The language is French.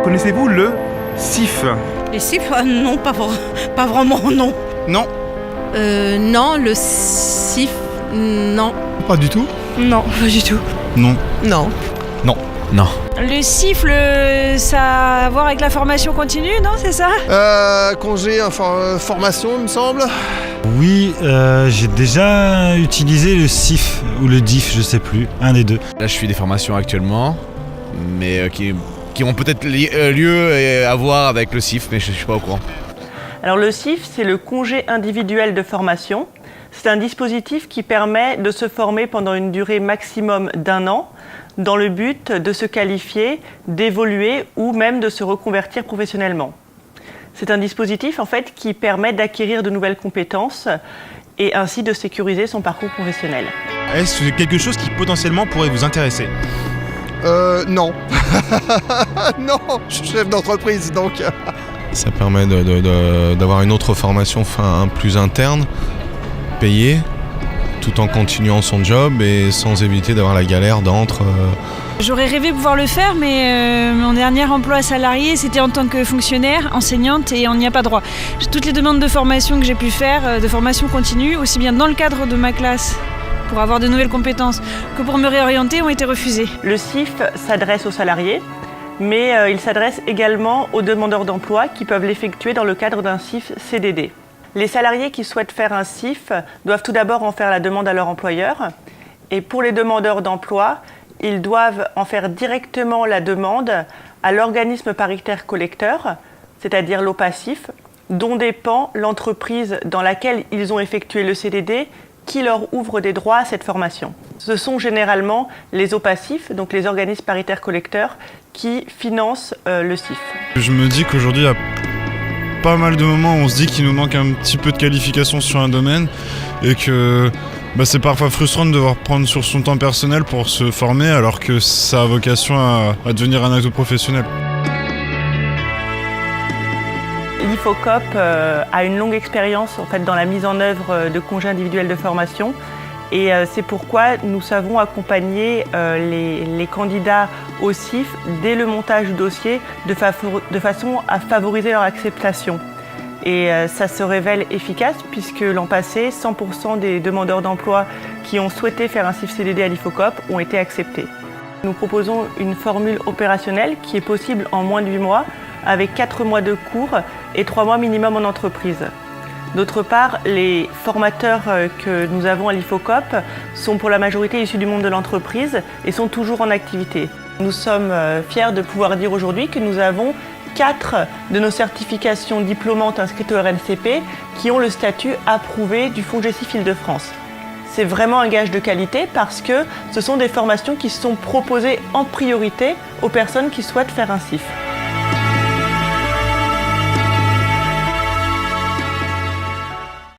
Connaissez-vous le CIF? Les CIF, non, pas vraiment, non. Non. Non, le CIF, non. Pas du tout. Non, pas du tout. Non. Non. Non. Non. Le CIF, ça a à voir avec la formation continue, non, c'est ça? Congé, formation, il me semble. Oui, j'ai déjà utilisé le CIF ou le DIF, je sais plus, un des deux. Là, je suis des formations actuellement, mais qui ont peut-être lieu à voir avec le CIF, mais je ne suis pas au courant. Alors le CIF, c'est le congé individuel de formation. C'est un dispositif qui permet de se former pendant une durée maximum d'1 an dans le but de se qualifier, d'évoluer ou même de se reconvertir professionnellement. C'est un dispositif en fait qui permet d'acquérir de nouvelles compétences et ainsi de sécuriser son parcours professionnel. Est-ce quelque chose qui potentiellement pourrait vous intéresser? Non. Non, je suis chef d'entreprise donc. Ça permet d'avoir une autre formation plus interne, payée, tout en continuant son job et sans éviter d'avoir la galère d'entre. J'aurais rêvé pouvoir le faire, mais mon dernier emploi salarié, c'était en tant que fonctionnaire, enseignante, et on n'y a pas droit. Toutes les demandes de formation que j'ai pu faire, de formation continue, aussi bien dans le cadre de ma classe, pour avoir de nouvelles compétences, que pour me réorienter, ont été refusées. Le CIF s'adresse aux salariés, mais il s'adresse également aux demandeurs d'emploi qui peuvent l'effectuer dans le cadre d'un CIF CDD. Les salariés qui souhaitent faire un CIF doivent tout d'abord en faire la demande à leur employeur. Et pour les demandeurs d'emploi, ils doivent en faire directement la demande à l'organisme paritaire collecteur, c'est-à-dire l'OPACIF, dont dépend l'entreprise dans laquelle ils ont effectué le CDD qui leur ouvre des droits à cette formation. Ce sont généralement les OPACIF, donc les organismes paritaires collecteurs, qui financent le CIF. Je me dis qu'aujourd'hui, il y a pas mal de moments où on se dit qu'il nous manque un petit peu de qualification sur un domaine et que c'est parfois frustrant de devoir prendre sur son temps personnel pour se former alors que ça a vocation à devenir un atout professionnel. L'IFOCOP a une longue expérience en fait, dans la mise en œuvre de congés individuels de formation et c'est pourquoi nous savons accompagner les candidats au CIF dès le montage du dossier de façon à favoriser leur acceptation. Et ça se révèle efficace puisque l'an passé, 100% des demandeurs d'emploi qui ont souhaité faire un CIF CDD à l'IFOCOP ont été acceptés. Nous proposons une formule opérationnelle qui est possible en moins de 8 mois avec 4 mois de cours et 3 mois minimum en entreprise. D'autre part, les formateurs que nous avons à l'IFOCOP sont pour la majorité issus du monde de l'entreprise et sont toujours en activité. Nous sommes fiers de pouvoir dire aujourd'hui que nous avons 4 de nos certifications diplômantes inscrites au RNCP qui ont le statut approuvé du FONGECIF Île-de-France. C'est vraiment un gage de qualité parce que ce sont des formations qui sont proposées en priorité aux personnes qui souhaitent faire un CIF.